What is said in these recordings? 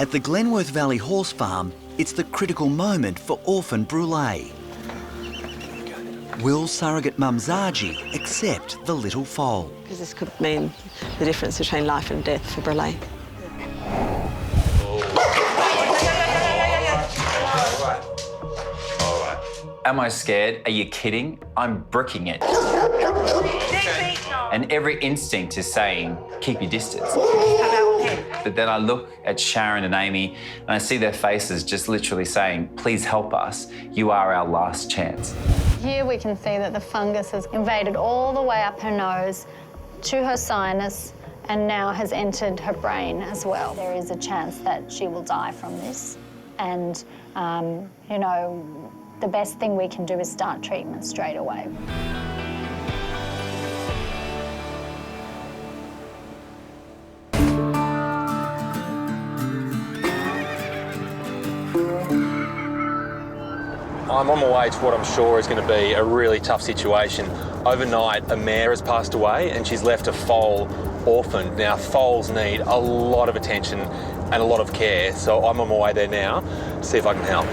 At the Glenworth Valley Horse Farm, it's the critical moment for orphan Brûlé. Will surrogate mum Zaji accept the little foal? Because this could mean the difference between life and death for Brûlé. Am I scared? Are you kidding? I'm bricking it. And every instinct is saying, keep your distance. But then I look at Sharon and Amy and I see their faces just literally saying, please help us. You are our last chance. Here we can see that the fungus has invaded all the way up her nose to her sinus and now has entered her brain as well. There is a chance that she will die from this. And, you know, the best thing we can do is start treatment straight away. I'm on my way to what I'm sure is going to be a really tough situation. Overnight, a mare has passed away and she's left a foal orphaned. Now, foals need a lot of attention and a lot of care, so I'm on my way there now to see if I can help.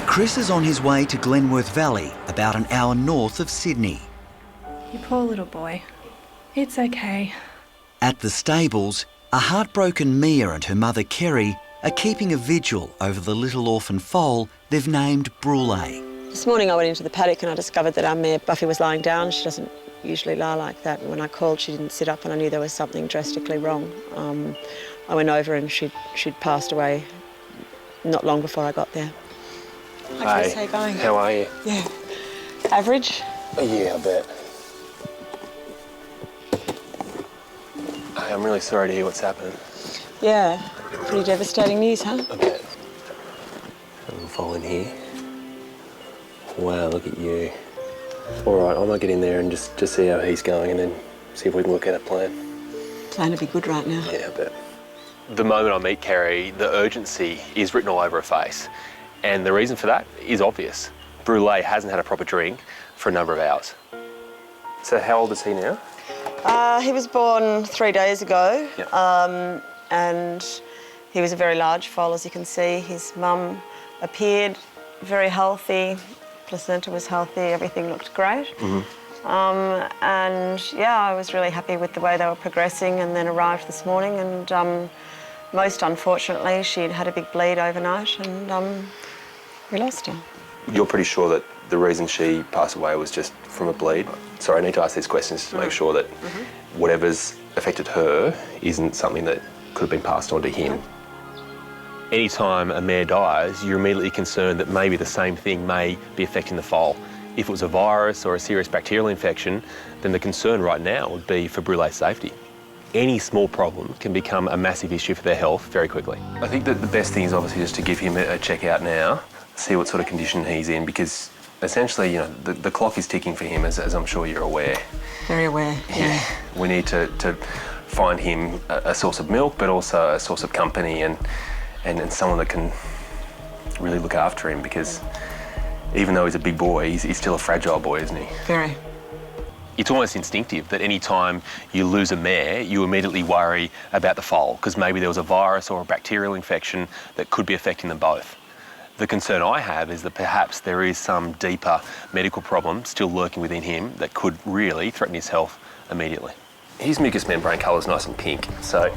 Chris is on his way to Glenworth Valley, about an hour north of Sydney. You poor little boy. It's okay. At the stables, a heartbroken Mia and her mother Kerry are keeping a vigil over the little orphan foal they've named Brûlé. This morning I went into the paddock and I discovered that our mare Buffy was lying down. She doesn't usually lie like that. And when I called, she didn't sit up and I knew there was something drastically wrong. I went over and she'd passed away not long before I got there. Hi, Chris, how you going? How are you? Yeah. Average? Yeah, I bet. Hey, I'm really sorry to hear what's happened. Yeah, pretty devastating news, huh? I bet. A little foal in here. Wow, look at you. All right, I might get in there and just see how he's going and then see if we can work out a plan. Plan to be good right now. Yeah, I bet. The moment I meet Kerry, the urgency is written all over her face. And the reason for that is obvious. Brûlé hasn't had a proper drink for a number of hours. So how old is he now? He was born 3 days ago. Yep. And he was a very large foal, as you can see. His mum appeared very healthy, placenta was healthy, everything looked great. And yeah, I was really happy with the way they were progressing and then arrived this morning and most unfortunately she'd had a big bleed overnight and we lost her. You're pretty sure that the reason she passed away was just from a bleed? Sorry, I need to ask these questions to make sure that whatever's affected her isn't something that could have been passed on to him. Anytime a mare dies, you're immediately concerned that maybe the same thing may be affecting the foal. If it was a virus or a serious bacterial infection, then the concern right now would be for Brûlé's safety. Any small problem can become a massive issue for their health very quickly. I think that the best thing is obviously just to give him a check out now, see what sort of condition he's in, because essentially, you know, the clock is ticking for him, as I'm sure you're aware. Very aware, yeah. We need to find him a source of milk, but also a source of company and someone that can really look after him, because even though he's a big boy, he's still a fragile boy, isn't he? Very. It's almost instinctive that any time you lose a mare, you immediately worry about the foal, because maybe there was a virus or a bacterial infection that could be affecting them both. The concern I have is that perhaps there is some deeper medical problem still lurking within him that could really threaten his health immediately. His mucous membrane colour is nice and pink, so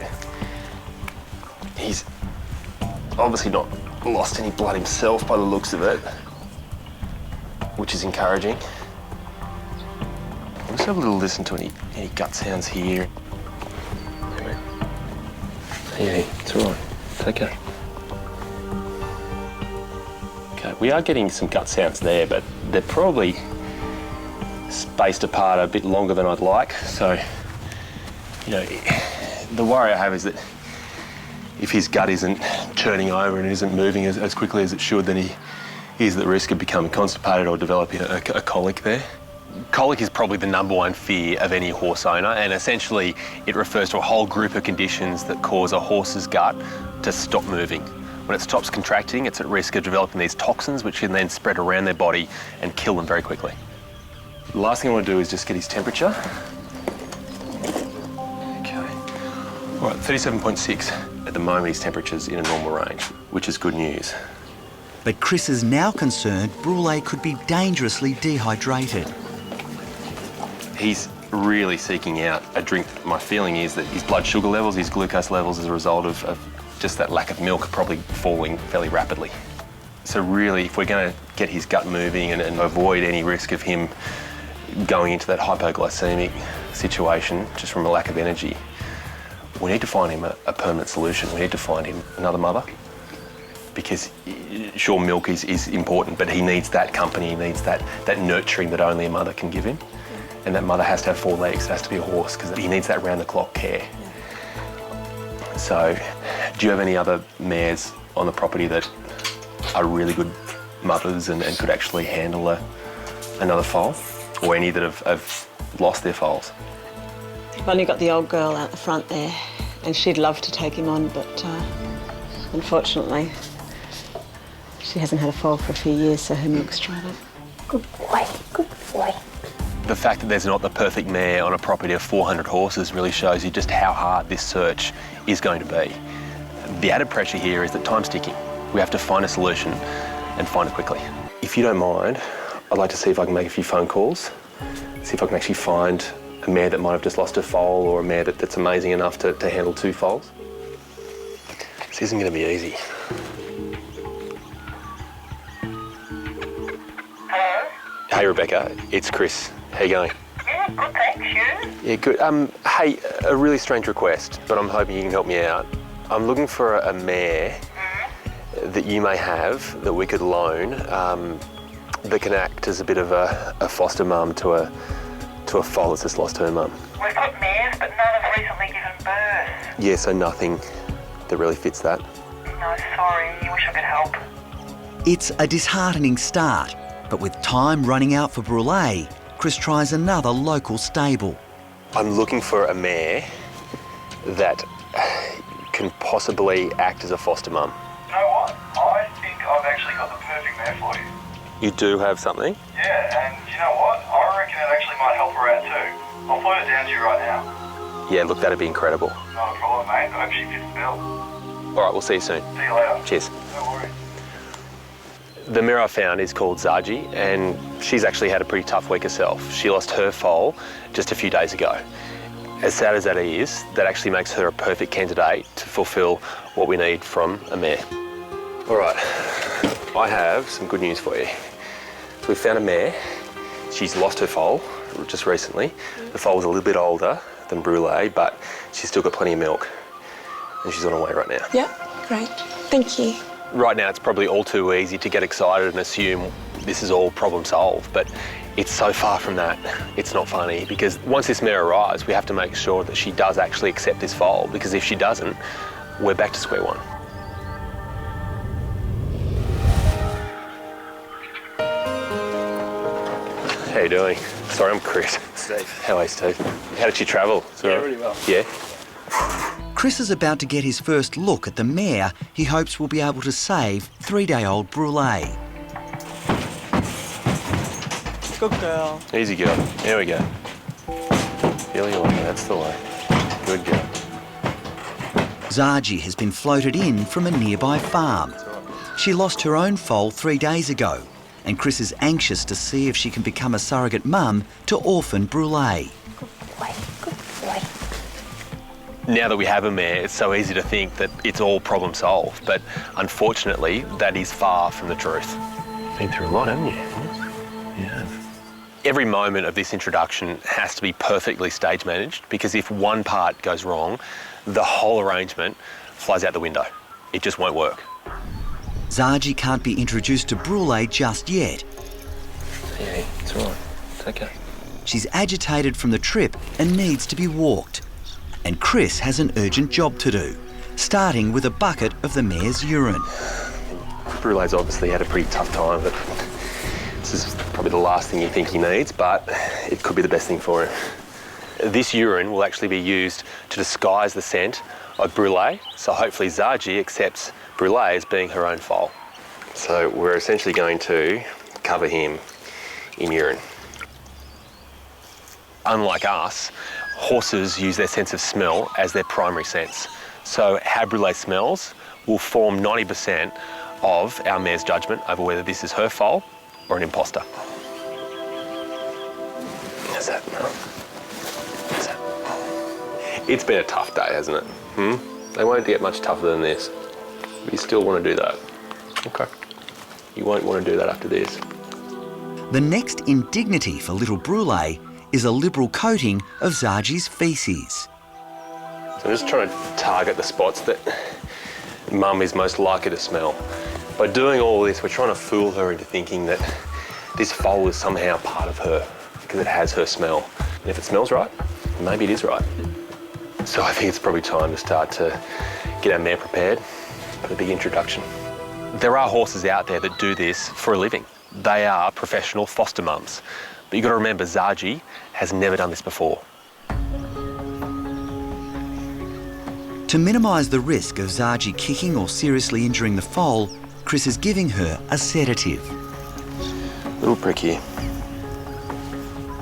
he's obviously not lost any blood himself by the looks of it, which is encouraging. Let's have a little listen to any gut sounds here. Yeah, it's all right. It's okay. Okay, we are getting some gut sounds there, but they're probably spaced apart a bit longer than I'd like. So, you know, the worry I have is that if his gut isn't turning over and isn't moving as quickly as it should, then he is at risk of becoming constipated or developing a colic there. Colic is probably the #1 fear of any horse owner, and essentially it refers to a whole group of conditions that cause a horse's gut to stop moving. When it stops contracting, it's at risk of developing these toxins which can then spread around their body and kill them very quickly. The last thing I want to do is just get his temperature. Okay. All right, 37.6. the moment his temperature's in a normal range, which is good news. But Chris is now concerned Brule could be dangerously dehydrated. He's really seeking out a drink. My feeling is that his blood sugar levels, his glucose levels as a result of just that lack of milk are probably falling fairly rapidly. So really, if we're going to get his gut moving and avoid any risk of him going into that hypoglycemic situation just from a lack of energy, we need to find him a permanent solution. We need to find him another mother. Because sure, milk is important, but he needs that company, he needs that nurturing that only a mother can give him. And that mother has to have 4 legs, it has to be a horse, because he needs that round-the-clock care. Yeah. So, do you have any other mares on the property that are really good mothers and could actually handle another foal? Or any that have lost their foals? I've only got the old girl out the front there, and she'd love to take him on, but unfortunately, she hasn't had a foal for a few years, so her milk's dried up. Good boy, good boy. The fact that there's not the perfect mare on a property of 400 horses really shows you just how hard this search is going to be. The added pressure here is that time's ticking. We have to find a solution and find it quickly. If you don't mind, I'd like to see if I can make a few phone calls, see if I can actually find a mare that might have just lost a foal or a mare that's amazing enough to handle 2 foals. This isn't going to be easy. Hello? Hey Rebecca, it's Chris. How you going? Yeah, good, thanks. You? Yeah, good. Hey, a really strange request, but I'm hoping you can help me out. I'm looking for a mare that you may have that we could loan that can act as a bit of a foster mum to a foal that's just lost her mum. We've got mares, but none have recently given birth. Yeah, so nothing that really fits that. No, sorry. I wish I could help. It's a disheartening start, but with time running out for Brule, Chris tries another local stable. I'm looking for a mare that can possibly act as a foster mum. You know what? I think I've actually got the perfect mare for you. You do have something? Yeah, and you know what? I reckon it actually might help her out too. I'll float it down to you right now. Yeah, look, that'd be incredible. Not a problem, mate. I hope she fits the bill. All right, we'll see you soon. See you later. Cheers. No worries. The mare I found is called Zaji, and she's actually had a pretty tough week herself. She lost her foal just a few days ago. As sad as that is, that actually makes her a perfect candidate to fulfil what we need from a mare. All right, I have some good news for you. So we found a mare. She's lost her foal just recently. The foal was a little bit older than Brule, but she's still got plenty of milk, and she's on her way right now. Yep, great. Thank you. Right now, it's probably all too easy to get excited and assume this is all problem solved, but it's so far from that. It's not funny, because once this mare arrives, we have to make sure that she does actually accept this foal, because if she doesn't, we're back to square one. How you doing? Sorry, I'm Chris. Steve. How are you, Steve? How did you travel? Yeah, really well. Yeah? Chris is about to get his first look at the mare he hopes will be able to save 3-day-old Brule. Good girl. Easy girl. There we go. Feel your way, that's the way. Good girl. Zaji has been floated in from a nearby farm. She lost her own foal 3 days ago, and Chris is anxious to see if she can become a surrogate mum to orphan Brule. Good boy, good boy. Now that we have a mare, it's so easy to think that it's all problem solved, but unfortunately, that is far from the truth. Been through a lot, haven't you? Yeah. Every moment of this introduction has to be perfectly stage managed, because if one part goes wrong, the whole arrangement flies out the window. It just won't work. Zaji can't be introduced to Brule just yet. Yeah, it's all right. It's okay. She's agitated from the trip and needs to be walked. And Chris has an urgent job to do, starting with a bucket of the mare's urine. Brule's obviously had a pretty tough time, but this is probably the last thing you think he needs, but it could be the best thing for him. This urine will actually be used to disguise the scent of Brule, so hopefully Zaji accepts Brule as being her own foal. So we're essentially going to cover him in urine. Unlike us, horses use their sense of smell as their primary sense. So how Brûlée smells will form 90% of our mare's judgment over whether this is her foal or an imposter. How's that? How's that? It's been a tough day, hasn't it? They won't get much tougher than this. But you still want to do that. Okay. You won't want to do that after this. The next indignity for little Brûlée is a liberal coating of Zaji's faeces. So I'm just trying to target the spots that Mum is most likely to smell. By doing all this, we're trying to fool her into thinking that this foal is somehow part of her because it has her smell. And if it smells right, maybe it is right. So I think it's probably time to start to get our mare prepared for the big introduction. There are horses out there that do this for a living. They are professional foster mums. But you've got to remember, Zaji has never done this before. To minimise the risk of Zaji kicking or seriously injuring the foal, Chris is giving her a sedative. Little prick here.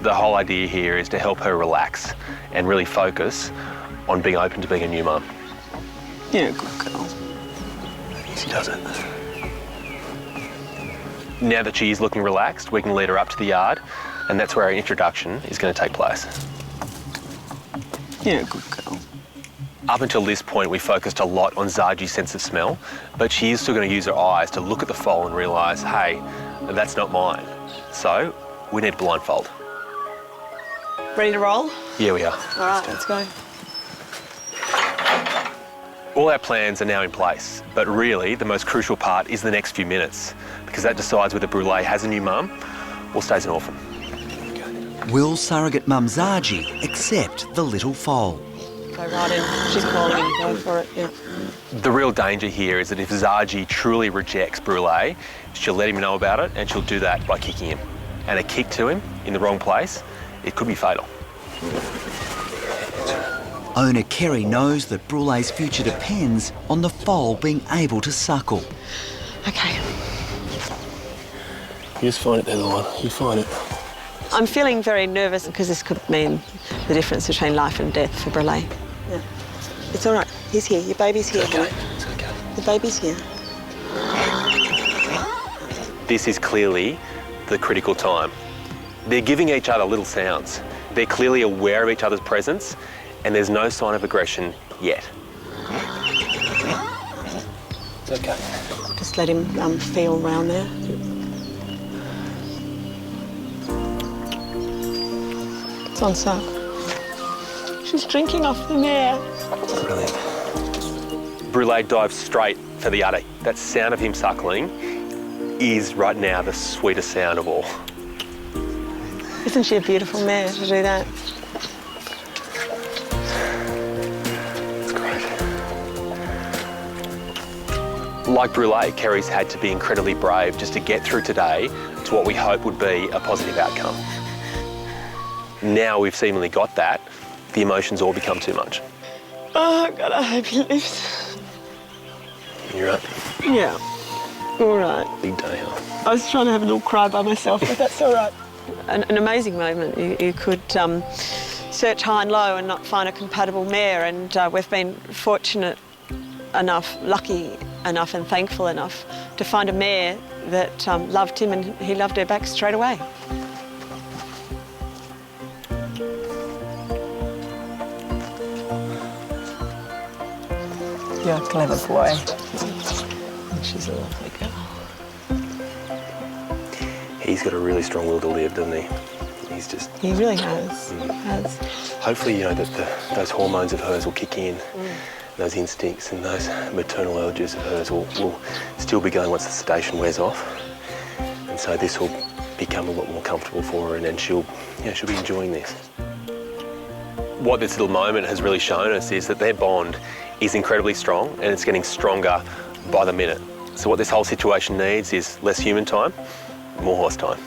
The whole idea here is to help her relax and really focus on being open to being a new mum. Yeah, good girl. She does it. Now that she is looking relaxed, we can lead her up to the yard, and that's where our introduction is going to take place. Yeah, good girl. Up until this point, we focused a lot on Zaji's sense of smell, but she is still going to use her eyes to look at the foal and realise, hey, that's not mine. So we need a blindfold. Ready to roll? Yeah, we are. All right, let's go. All our plans are now in place, but really the most crucial part is the next few minutes, because that decides whether Brûlée has a new mum or stays an orphan. Will surrogate mum Zaji accept the little foal? Go right in. She's calling in. Go for it, yeah. The real danger here is that if Zaji truly rejects Brûlée, she'll let him know about it, and she'll do that by kicking him. And a kick to him in the wrong place, it could be fatal. Owner Kerry knows that Brûlée's future depends on the foal being able to suckle. Okay. You just find it there, the one. You find it. I'm feeling very nervous because this could mean the difference between life and death for Brûlée. Yeah. It's all right. He's here. Your baby's here. It's okay. It's okay. The baby's here. This is clearly the critical time. They're giving each other little sounds. They're clearly aware of each other's presence, and there's no sign of aggression yet. It's okay. Just let him feel around there. It's on suck. She's drinking off the mare. Brilliant. Brûlée dives straight for the udder. That sound of him suckling is right now the sweetest sound of all. Isn't she a beautiful mare to do that? It's great. Like Brûlée, Kerry's had to be incredibly brave just to get through today to what we hope would be a positive outcome. Now we've seemingly got that, the emotions all become too much. Oh, God, I hope he lives. You're right. Yeah. All right. Big day, huh? I was trying to have a little cry by myself, but that's all right. An amazing moment. You could search high and low and not find a compatible mare, and we've been fortunate enough, lucky enough and thankful enough to find a mare that loved him, and he loved her back straight away. You're a clever boy. She's a lovely girl. He's got a really strong will to live, doesn't he? He's just... He really has. Has. Hopefully, you know, that those hormones of hers will kick in. Those instincts and those maternal urges of hers will still be going once the sedation wears off. And so this will become a lot more comfortable for her, and then she'll be enjoying this. What this little moment has really shown us is that their bond is incredibly strong, and it's getting stronger by the minute. So what this whole situation needs is less human time, more horse time.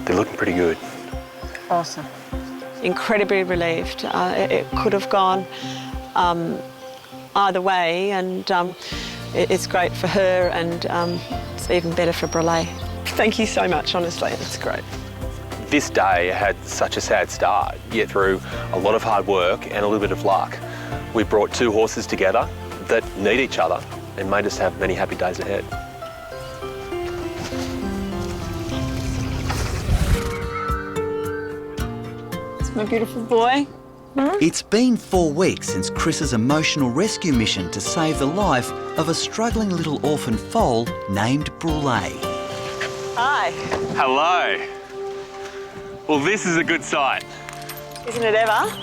They're looking pretty good. Awesome. Incredibly relieved. It could have gone either way, and it's great for her, and it's even better for Brûlée. Thank you so much, honestly. It's great. This day had such a sad start, yet through a lot of hard work and a little bit of luck, we brought two horses together that need each other and may just have many happy days ahead. It's my beautiful boy. It's been 4 weeks since Chris's emotional rescue mission to save the life of a struggling little orphan foal named Brulee. Hi. Hello. Well, this is a good sight. Isn't it ever?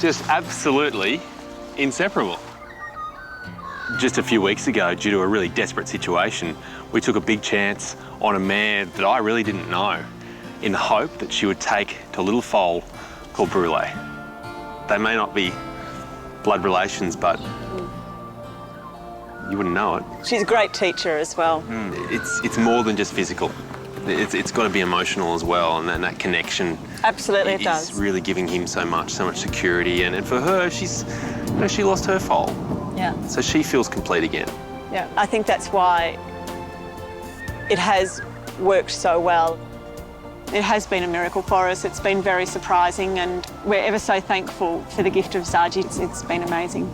Just absolutely inseparable. Just a few weeks ago, due to a really desperate situation, we took a big chance on a mare that I really didn't know, in the hope that she would take to a little foal called Brulee. They may not be blood relations, but you wouldn't know it. She's a great teacher as well. It's more than just physical. It's got to be emotional as well, and then that connection. Absolutely, it does. Is really giving him so much security, and for her, she lost her foal. Yeah. So she feels complete again. Yeah, I think that's why it has worked so well. It has been a miracle for us. It's been very surprising, and we're ever so thankful for the gift of Zaji. It's been amazing.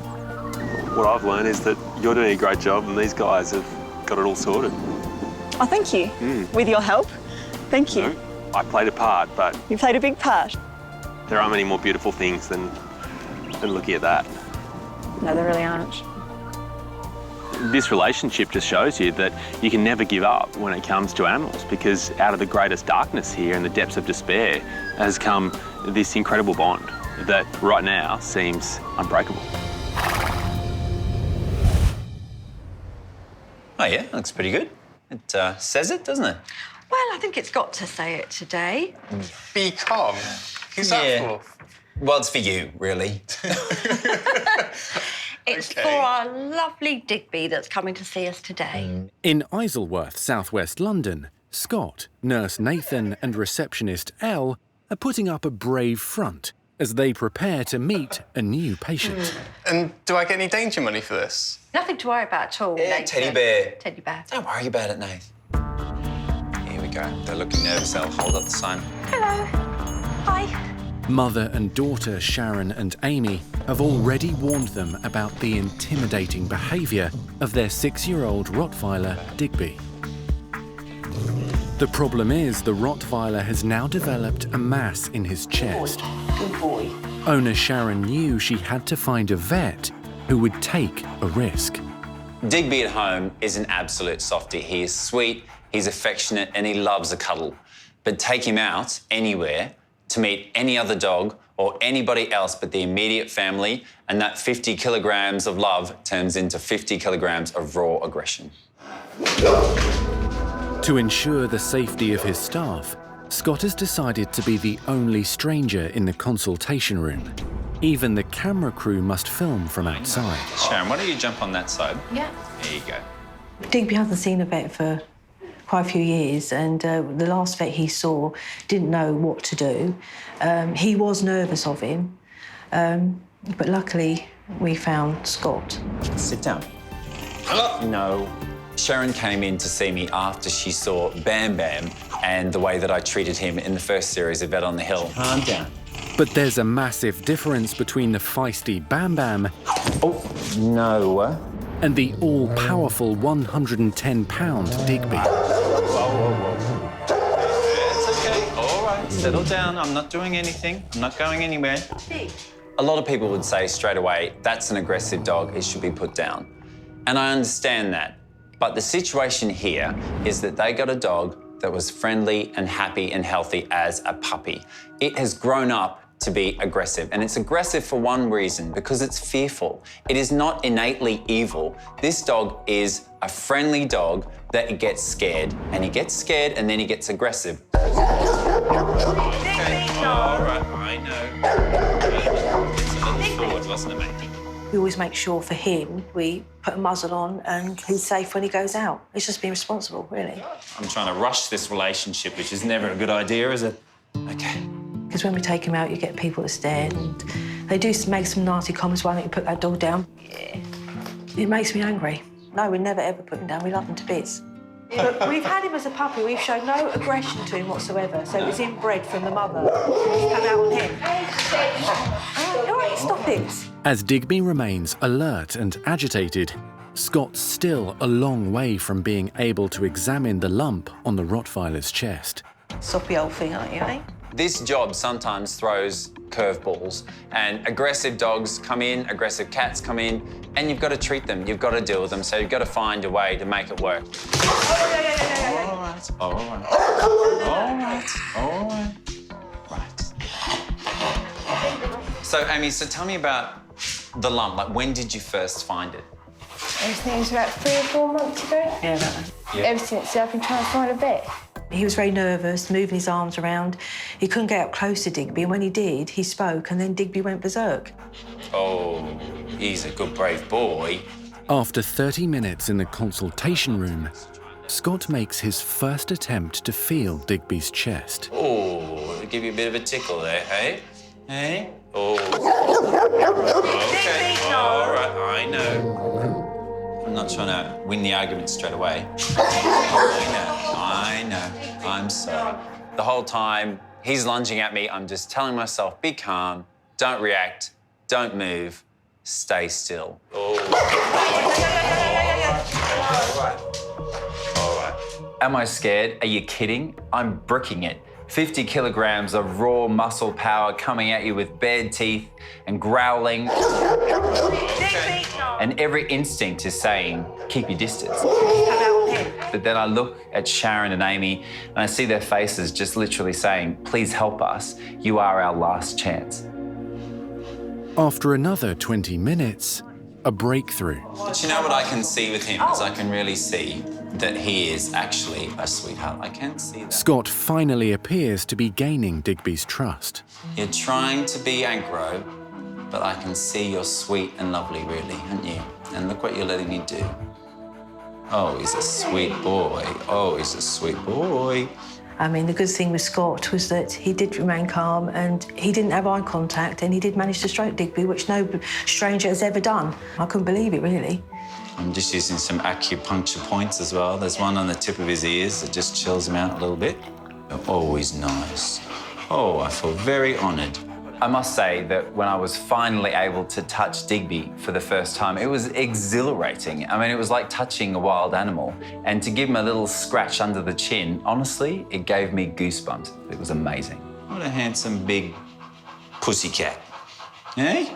What I've learned is that you're doing a great job, and these guys have got it all sorted. Oh, thank you. With your help. Thank you. I played a part, but You played a big part. there are many more beautiful things than looking at that. No, there really aren't. This relationship just shows you that you can never give up when it comes to animals, because out of the greatest darkness here and the depths of despair has come this incredible bond that right now seems unbreakable. Oh yeah, looks pretty good. It says it, doesn't it? Well, I think it's got to say it today. Be calm. Who's that for? Well, it's for you, really. It's for our lovely Digby that's coming to see us today. In Isleworth, southwest London, Scott, nurse Nathan and receptionist Elle are putting up a brave front as they prepare to meet a new patient. And do I get any danger money for this? Nothing to worry about at all, Yeah, Nathan. teddy bear. Teddy bear. Don't worry about it, Nath. Here we go. They're looking nervous. I'll hold up the sign. Hello. Hi. Mother and daughter Sharon and Amy have already warned them about the intimidating behaviour of their 6-year-old Rottweiler, Digby. The problem is the Rottweiler has now developed a mass in his chest. Good boy. Owner Sharon knew she had to find a vet who would take a risk. Digby at home is an absolute softie. He is sweet, he's affectionate, and he loves a cuddle. But take him out anywhere to meet any other dog or anybody else but the immediate family, and that 50 kilograms of love turns into 50 kilograms of raw aggression. To ensure the safety of his staff, Scott has decided to be the only stranger in the consultation room. Even the camera crew must film from outside. Sharon, why don't you jump on that side? Yeah. There you go. Digby hasn't seen a vet for quite a few years, and the last vet he saw didn't know what to do. He was nervous of him, but luckily we found Scott. Sit down. No. Sharon came in to see me after she saw Bam Bam and the way that I treated him in the first series of Vet on the Hill. Calm down. But there's a massive difference between the feisty Bam Bam and the all-powerful 110-pound Digby. It's okay. All right, settle down. I'm not doing anything. I'm not going anywhere. A lot of people would say straight away, that's an aggressive dog, it should be put down. And I understand that. But the situation here is that they got a dog that was friendly and happy and healthy as a puppy. It has grown up to be aggressive, and it's aggressive for one reason, because it's fearful. It is not innately evil. This dog is a friendly dog that gets scared, and he gets scared and then he gets aggressive. Okay. All right, I know. It's a little forward, wasn't it, mate? We always make sure for him we put a muzzle on and he's safe when he goes out. It's just being responsible, really. I'm trying to rush this relationship, which is never a good idea, is it? Okay. Because when we take him out, you get people that stare, and they do make some nasty comments. Why don't you put that dog down? Yeah. It makes me angry. No, we never ever put him down. We love him to bits. But we've had him as a puppy. We've shown no aggression to him whatsoever. So it was inbred from the mother. He's come out on him. All right, stop it. As Digby remains alert and agitated, Scott's still a long way from being able to examine the lump on the Rottweiler's chest. Soppy old thing, aren't you, eh? This job sometimes throws curveballs, and aggressive dogs come in, aggressive cats come in, and you've got to treat them, you've got to deal with them, so you've got to find a way to make it work. All right. So, Amy, tell me about the lump. Like, when did you first find it? I think it was about 3 or 4 months ago. Yeah, about that. Yeah. Ever since I've been trying to find a vet. He was very nervous, moving his arms around. He couldn't get up close to Digby, and when he did, he spoke, and then Digby went berserk. Oh, he's a good, brave boy. After 30 minutes in the consultation room, Scott makes his first attempt to feel Digby's chest. Oh, give you a bit of a tickle there, hey? Hey? Oh. Okay, all right, I know. I'm not trying to win the argument straight away. I know. I'm sorry. The whole time he's lunging at me, I'm just telling myself, be calm, don't react, don't move, stay still. Oh. All right. Am I scared? Are you kidding? I'm bricking it. 50 kilograms of raw muscle power coming at you with bared teeth and growling. Okay. And every instinct is saying, keep your distance. But then I look at Sharon and Amy and I see their faces just literally saying, please help us. You are our last chance. After another 20 minutes, a breakthrough. But you know what I can see with him is I can really see that he is actually a sweetheart. I can see that. Scott finally appears to be gaining Digby's trust. You're trying to be aggro, but I can see you're sweet and lovely, really, aren't you? And look what you're letting me do. Oh, he's a sweet boy. Oh, he's a sweet boy. I mean, the good thing with Scott was that he did remain calm and he didn't have eye contact and he did manage to stroke Digby, which no stranger has ever done. I couldn't believe it, really. I'm just using some acupuncture points as well. There's one on the tip of his ears that just chills him out a little bit. They're always nice. Oh, I feel very honoured. I must say that when I was finally able to touch Digby for the first time, it was exhilarating. I mean, it was like touching a wild animal. And to give him a little scratch under the chin, honestly, it gave me goosebumps. It was amazing. What a handsome big pussycat. Eh?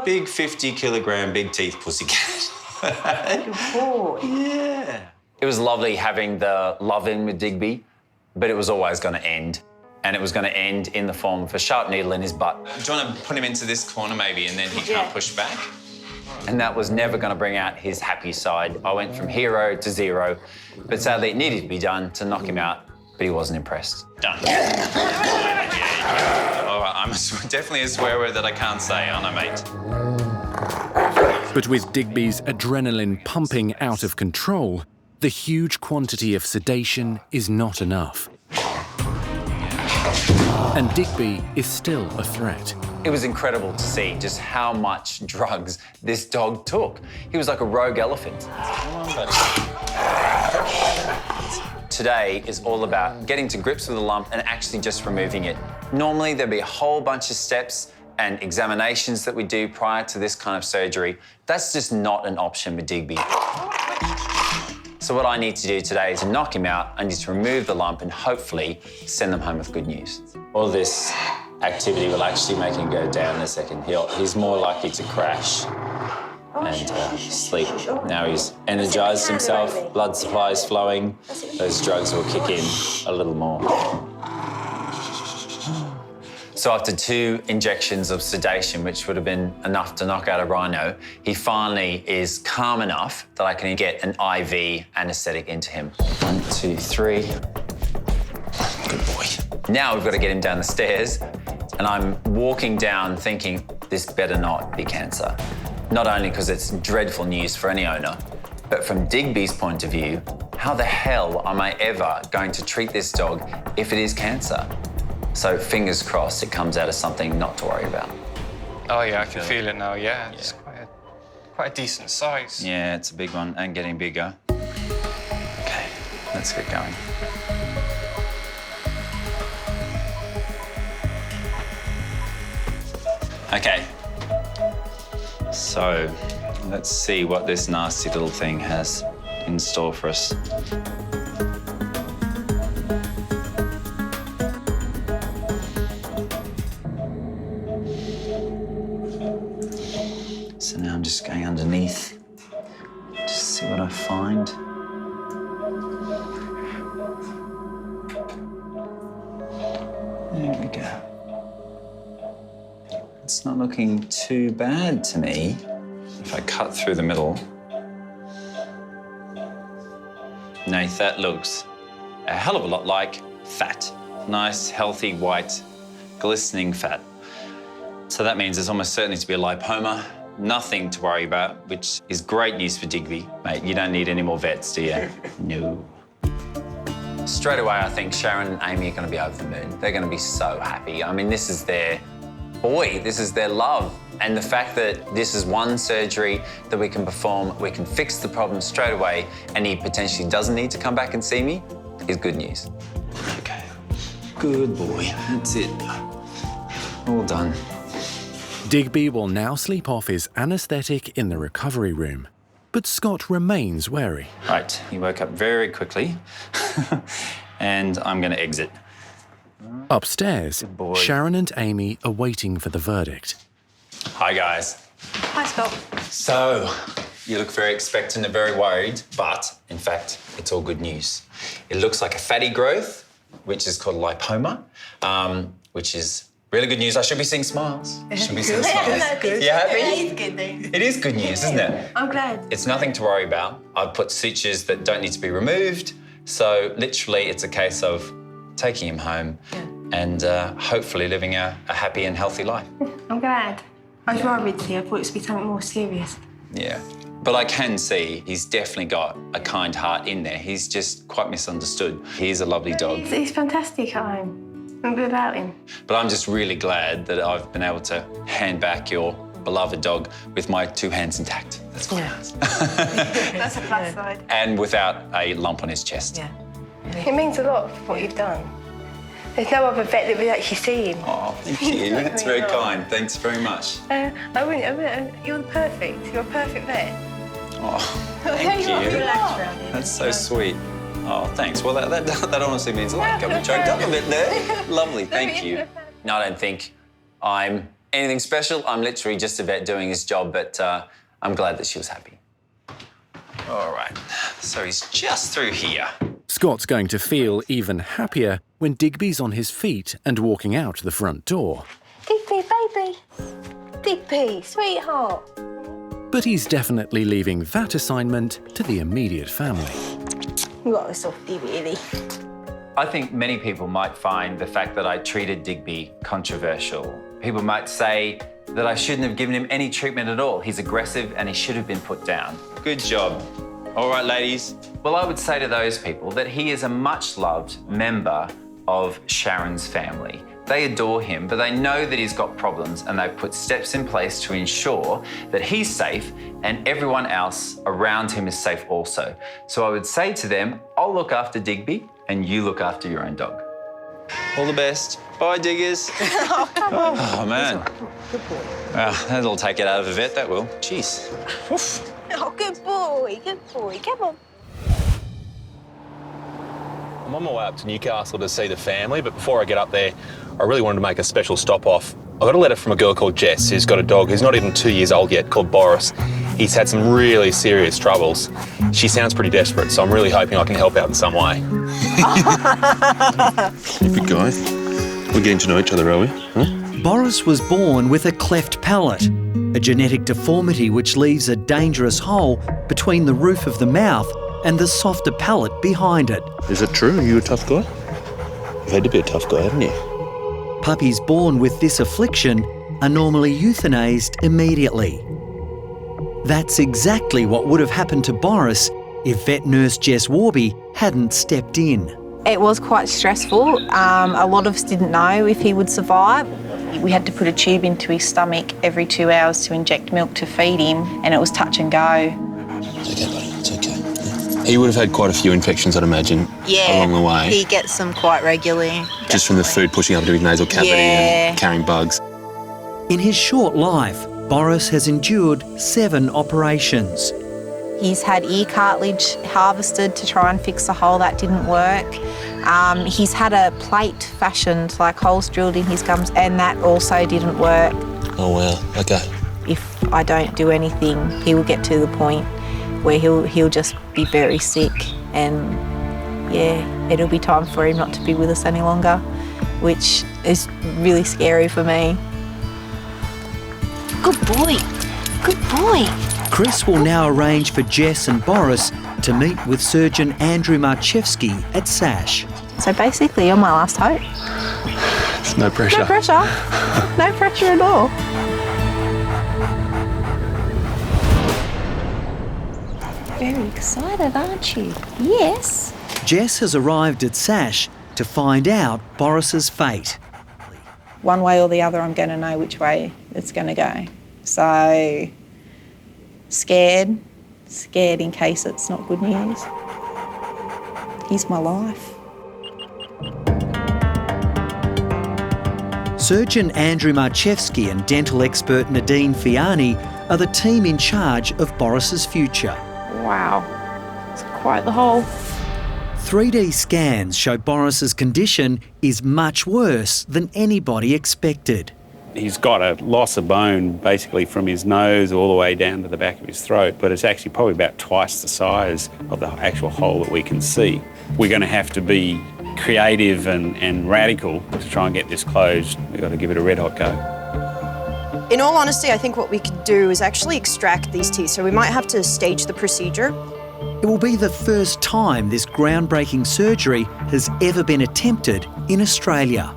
Big 50-kilogram, big teeth pussycat. Good boy. Yeah. It was lovely having the love-in with Digby, but it was always going to end. And it was going to end in the form of a sharp needle in his butt. Do you want to put him into this corner maybe and then he can't push back? And that was never going to bring out his happy side. I went from hero to zero, but sadly it needed to be done to knock him out, but he wasn't impressed. Done. All right, I'm definitely a swear word that I can't say, aren't I, mate? But with Digby's adrenaline pumping out of control, the huge quantity of sedation is not enough. And Digby is still a threat. It was incredible to see just how much drugs this dog took. He was like a rogue elephant. Come on, buddy. Today is all about getting to grips with the lump and actually just removing it. Normally, there'd be a whole bunch of steps and examinations that we do prior to this kind of surgery. That's just not an option with Digby. So what I need to do today is to knock him out. I need to remove the lump and hopefully send them home with good news. All this activity will actually make him go down in a second. He's more likely to crash and sleep. Now he's energized himself, blood supply is flowing, those drugs will kick in a little more. So after 2 injections of sedation, which would have been enough to knock out a rhino, he finally is calm enough that I can get an IV anaesthetic into him. 1, 2, 3. Good boy. Now we've got to get him down the stairs, and I'm walking down thinking, this better not be cancer. Not only because it's dreadful news for any owner, but from Digby's point of view, how the hell am I ever going to treat this dog if it is cancer? So fingers crossed it comes out as something not to worry about. Oh yeah, I can feel it now, yeah. It's quite a decent size. Yeah, it's a big one and getting bigger. Okay, let's get going. Okay. So, let's see what this nasty little thing has in store for us. So now I'm just going underneath, just see what I find. There we go. It's not looking too bad to me. If I cut through the middle. Nath, that looks a hell of a lot like fat. Nice, healthy, white, glistening fat. So that means there's almost certainly to be a lipoma. Nothing to worry about, which is great news for Digby. Mate, you don't need any more vets, do you? No. Straight away, I think Sharon and Amy are going to be over the moon. They're going to be so happy. I mean, this is their boy, this is their love. And the fact that this is one surgery that we can perform, we can fix the problem straight away, and he potentially doesn't need to come back and see me, is good news. Okay, good boy, that's it. All done. Digby will now sleep off his anaesthetic in the recovery room, but Scott remains wary. Right, he woke up very quickly, and I'm going to exit. Upstairs, Sharon and Amy are waiting for the verdict. Hi, guys. Hi, Scott. So, you look very expectant and very worried, but in fact, it's all good news. It looks like a fatty growth, which is called lipoma, which is really good news. I should be seeing smiles. Should be seeing smiles. You happy? It is good news. It is good news, isn't it? I'm glad. It's nothing to worry about. I've put sutures that don't need to be removed. So literally, it's a case of taking him home and hopefully living a happy and healthy life. I'm glad. I was worried here. I thought it would be something more serious. Yeah. But I can see he's definitely got a kind heart in there. He's just quite misunderstood. He's a lovely dog. He's fantastic at home. Without him. But I'm just really glad that I've been able to hand back your beloved dog with my 2 hands intact. That's quite nice. That's a plus side. And without a lump on his chest. Yeah. It means a lot for what you've done. There's no other vet that would actually see him. Oh, thank you. That's very kind. Thanks very much. You're perfect. You're a perfect vet. Oh, thank you. That's so sweet. Oh, thanks. Well, that honestly means a lot. Got me choked up a bit there. Lovely, thank you. No, I don't think I'm anything special. I'm literally just a vet doing his job, but I'm glad that she was happy. All right, so he's just through here. Scott's going to feel even happier when Digby's on his feet and walking out the front door. Digby, baby. Digby, sweetheart. But he's definitely leaving that assignment to the immediate family. You got a softie, really. I think many people might find the fact that I treated Digby controversial. People might say that I shouldn't have given him any treatment at all. He's aggressive and he should have been put down. Good job. All right, ladies. Well, I would say to those people that he is a much-loved member of Sharon's family. They adore him, but they know that he's got problems and they've put steps in place to ensure that he's safe and everyone else around him is safe also. So I would say to them, I'll look after Digby and you look after your own dog. All the best. Bye, diggers. Oh, man. Good boy. That'll take it out of a vet, that will. Jeez. Oof. Oh, good boy, good boy. Come on. I'm on my way up to Newcastle to see the family, but before I get up there, I really wanted to make a special stop off. I got a letter from a girl called Jess who's got a dog who's not even 2 years old yet, called Boris. He's had some really serious troubles. She sounds pretty desperate, so I'm really hoping I can help out in some way. Good guy. We're getting to know each other, are we? Huh? Boris was born with a cleft palate, a genetic deformity which leaves a dangerous hole between the roof of the mouth and the softer palate behind it. Is it true? Are you a tough guy? You've had to be a tough guy, haven't you? Puppies born with this affliction are normally euthanized immediately. That's exactly what would have happened to Boris if vet nurse Jess Warby hadn't stepped in. It was quite stressful. A lot of us didn't know if he would survive. We had to put a tube into his stomach every 2 hours to inject milk to feed him, and it was touch and go. It's okay, buddy. It's okay. He would have had quite a few infections, I'd imagine, along the way. He gets them quite regularly. Just from the food pushing up into his nasal cavity and carrying bugs. In his short life, Boris has endured 7 operations. He's had ear cartilage harvested to try and fix the hole. That didn't work. He's had a plate fashioned, like holes drilled in his gums, and that also didn't work. Oh, wow. Okay. If I don't do anything, he will get to the point where he'll just be very sick, and yeah, it'll be time for him not to be with us any longer, which is really scary for me. Good boy. Good boy. Chris will now arrange for Jess and Boris to meet with surgeon Andrew Marchevsky at SASH. So basically, you're my last hope. It's no pressure. No pressure. No pressure at all. Very excited, aren't you? Yes. Jess has arrived at SASH to find out Boris's fate. One way or the other, I'm going to know which way it's going to go. So, scared in case it's not good news. He's my life. Surgeon Andrew Marchevsky and dental expert Nadine Fiani are the team in charge of Boris's future. Wow, it's quite the hole. 3D scans show Boris's condition is much worse than anybody expected. He's got a loss of bone basically from his nose all the way down to the back of his throat, but it's actually probably about twice the size of the actual hole that we can see. We're going to have to be creative and radical to try and get this closed. We've got to give it a red hot go. In all honesty, I think what we could do is actually extract these teeth, so we might have to stage the procedure. It will be the first time this groundbreaking surgery has ever been attempted in Australia.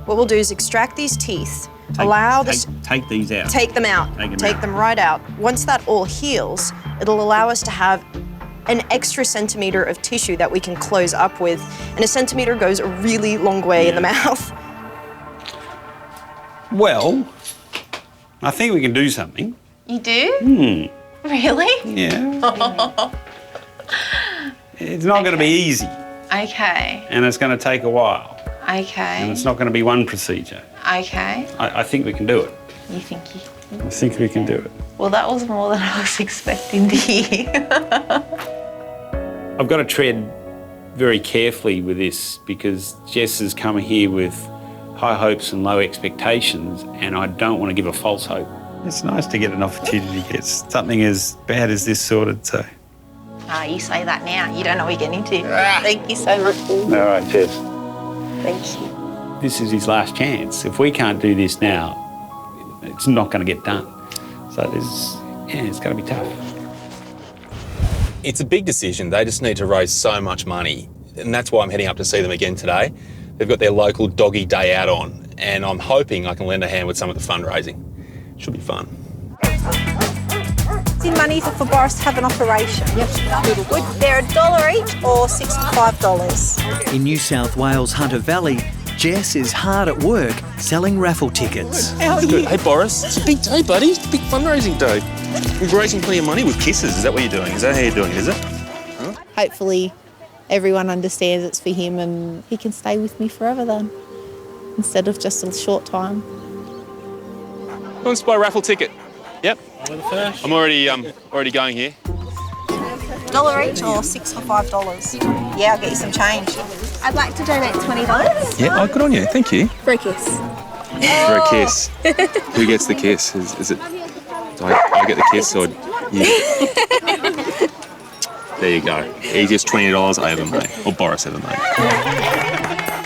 What we'll do is extract these teeth, Take these out. Take them out. Take them right out. Once that all heals, it'll allow us to have an extra centimetre of tissue that we can close up with, and a centimetre goes a really long way in the mouth. Well, I think we can do something. You do? Really? Yeah. It's not going to be easy, Okay. and it's going to take a while, Okay. and it's not going to be one procedure. Okay. I think we can do it. You think you... I think we can do it. Well, that was more than I was expecting to hear. I've got to tread very carefully with this because Jess has come here with high hopes and low expectations, and I don't want to give a false hope. It's nice to get an opportunity to get something as bad as this sorted, so. You say that now. You don't know what you're getting into. Thank you so much. All right, Jess. Thank you. This is his last chance. If we can't do this now, it's not going to get done. So it's going to be tough. It's a big decision. They just need to raise so much money, and that's why I'm heading up to see them again today. They've got their local doggy day out on, and I'm hoping I can lend a hand with some of the fundraising. Should be fun. It's in money for Boris to have an operation. Yep. Good. They're $1 each or $6 to $5. In New South Wales Hunter Valley, Jess is hard at work selling raffle tickets. How are you? Hey, Boris, it's a big day, buddy. It's a big fundraising day. We're raising plenty of money with kisses. Is that what you're doing? Is that how you're doing it, is it? Huh? Hopefully everyone understands it's for him and he can stay with me forever then, instead of just a short time. Who wants to buy a raffle ticket? Yep. I'm already going here. $1 each or $6 or $5? Yeah, I'll get you some change. I'd like to donate $20. Yeah, oh, good on you. Thank you. For a kiss. For a kiss. Who gets the kiss? Is it? Do I get the kiss or you? There you go. Easiest $20 I ever made, or Boris ever made.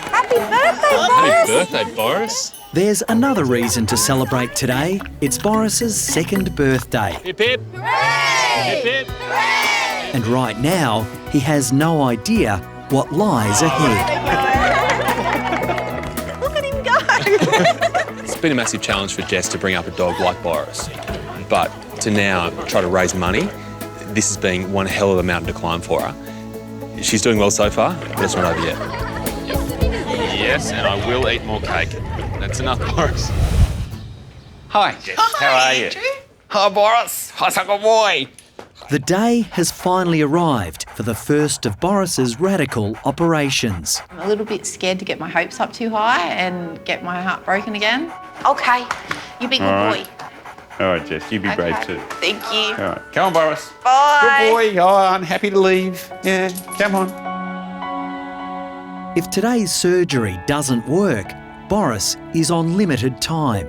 Happy birthday, Boris! Happy birthday, Boris. There's another reason to celebrate today. It's Boris's 2nd birthday. Hip hip. Hip hip. And right now, he has no idea what lies ahead. Look at him go! It's been a massive challenge for Jess to bring up a dog like Boris, but to now try to raise money, this has been one hell of a mountain to climb for her. She's doing well so far, but it's not over yet. Yes, and I will eat more cake. That's enough, Boris. Hi, Jess. How are you? Hi, Boris. How's a good boy? The day has finally arrived for the first of Boris's radical operations. I'm a little bit scared to get my hopes up too high and get my heart broken again. Okay, you be good boy. All right, Jess, you be brave too. Thank you. All right, come on, Boris. Bye. Good boy. Oh, I'm happy to leave. Yeah, come on. If today's surgery doesn't work, Boris is on limited time.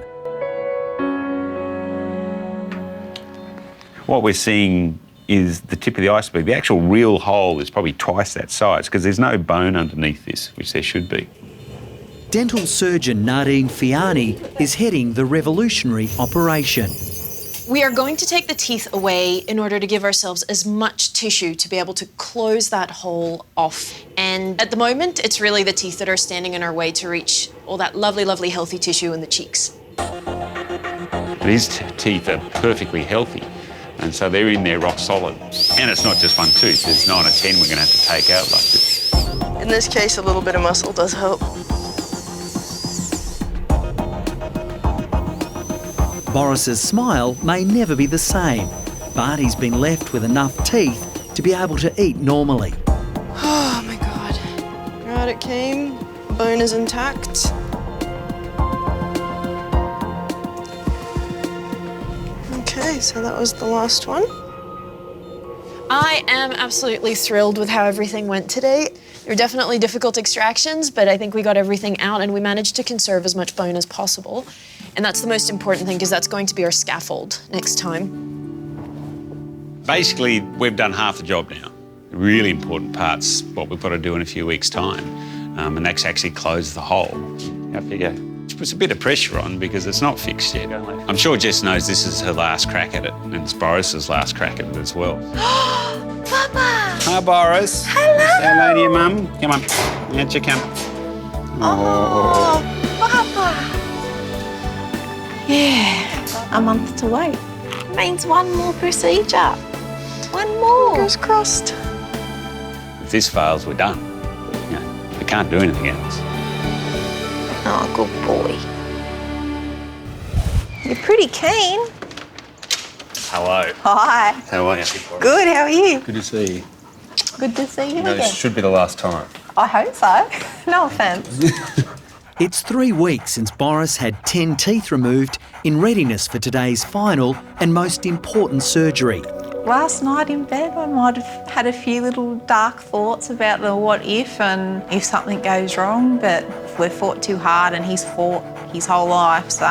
What we're seeing is the tip of the iceberg. The actual real hole is probably twice that size because there's no bone underneath this, which there should be. Dental surgeon Nadine Fiani is heading the revolutionary operation. We are going to take the teeth away in order to give ourselves as much tissue to be able to close that hole off. And at the moment, it's really the teeth that are standing in our way to reach all that lovely, lovely healthy tissue in the cheeks. But his teeth are perfectly healthy, and so they're in there rock solid. And it's not just one tooth, there's 9 or 10 we're going to have to take out like this. In this case, a little bit of muscle does help. Boris's smile may never be the same, but he's been left with enough teeth to be able to eat normally. Oh my God. Right, it came. Bone is intact. Okay, so that was the last one. I am absolutely thrilled with how everything went today. There were definitely difficult extractions, but I think we got everything out and we managed to conserve as much bone as possible. And that's the most important thing because that's going to be our scaffold next time. Basically, we've done half the job now. The really important part's what we've got to do in a few weeks' time, and that's actually close the hole. Up you go. Which puts a bit of pressure on because it's not fixed yet. I'm sure Jess knows this is her last crack at it, and it's Boris's last crack at it as well. Papa! Hi, Boris. Hello! Say hello to your mum. Come on. Out you come. Oh, Papa! Yeah, a month to wait. Means one more procedure. One more. Fingers crossed. If this fails, we're done. You know, we can't do anything else. Oh, good boy. You're pretty keen. Hello. Hi. How are you? Good, how are you? Good to see you. Good to see you You know, again. this should be the last time. I hope so. No offence. It's 3 weeks since Boris had 10 teeth removed in readiness for today's final and most important surgery. Last night in bed, I might have had a few little dark thoughts about the what if and if something goes wrong, but we've fought too hard and he's fought his whole life, so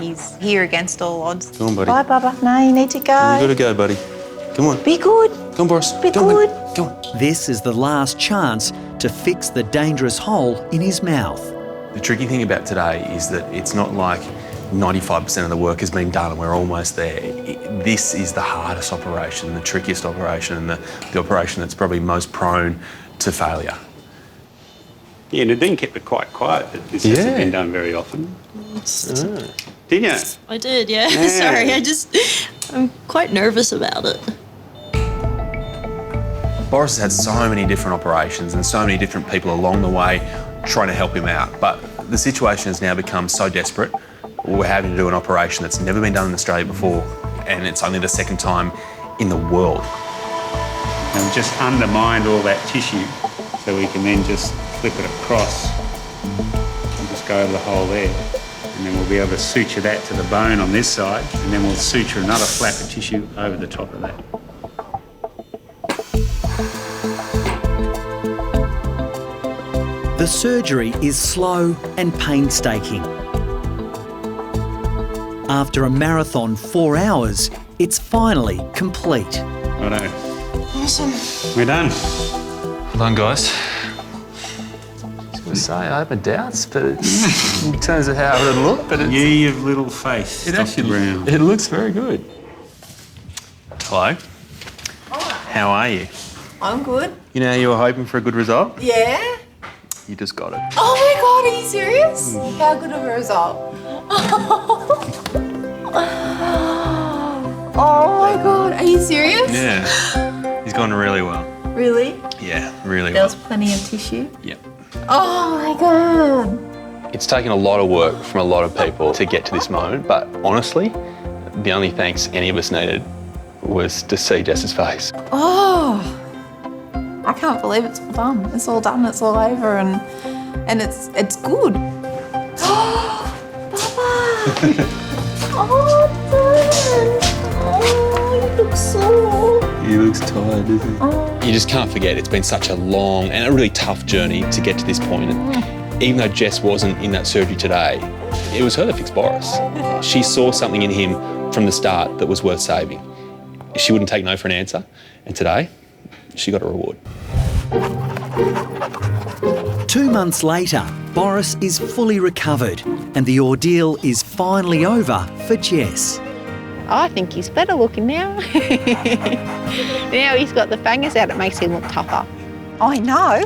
he's here against all odds. Come on, buddy. Bye, Bubba. No, you need to go. You gotta go, buddy. Come on. Be good. Come on, Boris. Be Come on, good. buddy. Come on. This is the last chance to fix the dangerous hole in his mouth. The tricky thing about today is that it's not like 95% of the work has been done and we're almost there. This is the hardest operation, the trickiest operation, and the operation that's probably most prone to failure. Yeah, Nadine kept it quite quiet, but this hasn't been done very often. Did you? I did, yeah. Yeah. Sorry, I'm quite nervous about it. Boris has had so many different operations and so many different people along the way trying to help him out, but the situation has now become so desperate. We're having to do an operation that's never been done in Australia before, and it's only the second time in the world. And we've just undermined all that tissue so we can then just flip it across and just go over the hole there. And then we'll be able to suture that to the bone on this side, and then we'll suture another flap of tissue over the top of that. The surgery is slow and painstaking. After a marathon 4 hours, it's finally complete. Righto. Awesome. We're done. Well done, guys. I was going to say, I had my doubts, but it's, in terms of how it would look, but it's... You little face. It actually, Brown. it looks very good. Hello. How are you? I'm good. You know, you were hoping for a good result? Yeah? You just got it. Oh my God, are you serious? How good of a result? Oh my God, are you serious? Yeah. He's gone really well. Really? Yeah, really There well. was plenty of tissue? Yeah. Oh my God. It's taken a lot of work from a lot of people to get to this moment, but honestly, the only thanks any of us needed was to see Jess's face. Oh, I can't believe it's all done. It's all done, it's all over, and it's good. Oh, Papa! Oh, Oh, you look sore. He looks tired, doesn't he? You just can't forget it's been such a long and a really tough journey to get to this point. And even though Jess wasn't in that surgery today, it was her that fixed Boris. She saw something in him from the start that was worth saving. She wouldn't take no for an answer, and today, she got a reward. 2 months later, Boris is fully recovered and the ordeal is finally over for Jess. I think he's better looking now. Now he's got the fungus out, it makes him look tougher. I know.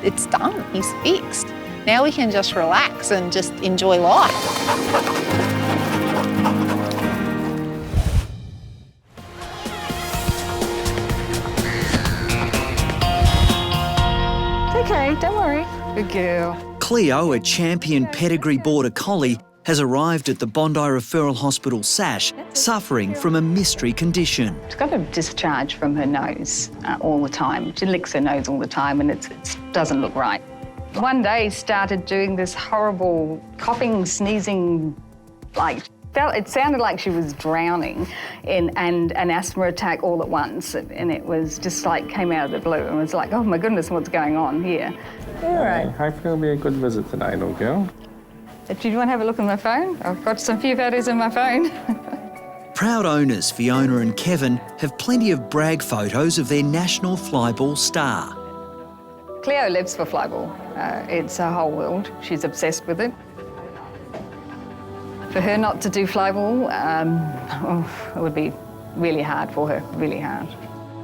It's done, he's fixed. Now we can just relax and just enjoy life. Okay, don't worry. Good girl. Cleo, a champion pedigree border collie, has arrived at the Bondi Referral Hospital SASH, suffering from a mystery condition. She's got a discharge from her nose all the time. She licks her nose all the time and it doesn't look right. One day started doing this horrible coughing, sneezing, it sounded like she was drowning in and an asthma attack all at once. And it was just came out of the blue and was like, oh my goodness, what's going on here? All right. Hopefully it'll be a good visit today, little girl. Do you want to have a look at my phone? I've got some few photos on my phone. Proud owners Fiona and Kevin have plenty of brag photos of their national flyball star. Cleo lives for flyball. It's her whole world. She's obsessed with it. For her not to do flyball, it would be really hard for her, really hard.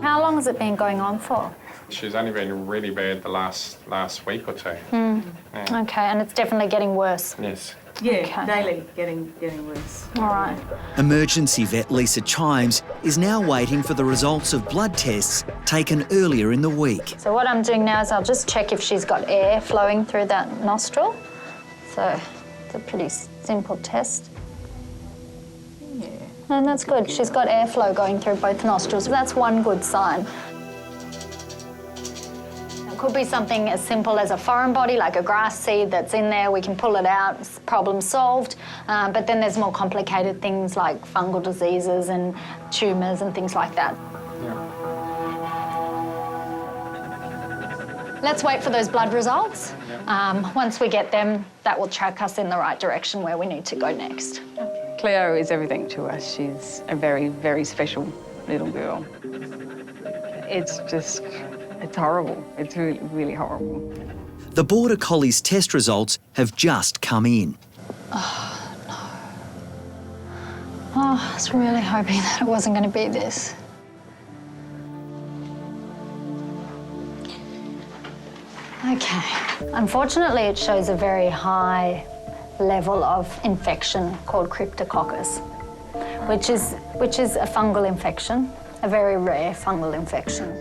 How long has it been going on for? She's only been really bad the last week or two. Yeah. Okay, and it's definitely getting worse. Yes. Yeah, daily getting worse. All right. Emergency vet Lisa Chimes is now waiting for the results of blood tests taken earlier in the week. So what I'm doing now is I'll just check if she's got air flowing through that nostril. So it's a pretty simple test. Yeah. And that's good. She's got airflow going through both nostrils. That's one good sign. It could be something as simple as a foreign body, like a grass seed that's in there. We can pull it out, problem solved. But then there's more complicated things like fungal diseases and tumours and things like that. Yeah. Let's wait for those blood results. Once we get them, that will track us in the right direction where we need to go next. Cleo is everything to us. She's a very, very special little girl. It's horrible. It's really, really horrible. The Border Collie's test results have just come in. Oh, no. Oh, I was really hoping that it wasn't going to be this. Okay. Unfortunately, it shows a very high level of infection called cryptococcus, which is a fungal infection, a very rare fungal infection.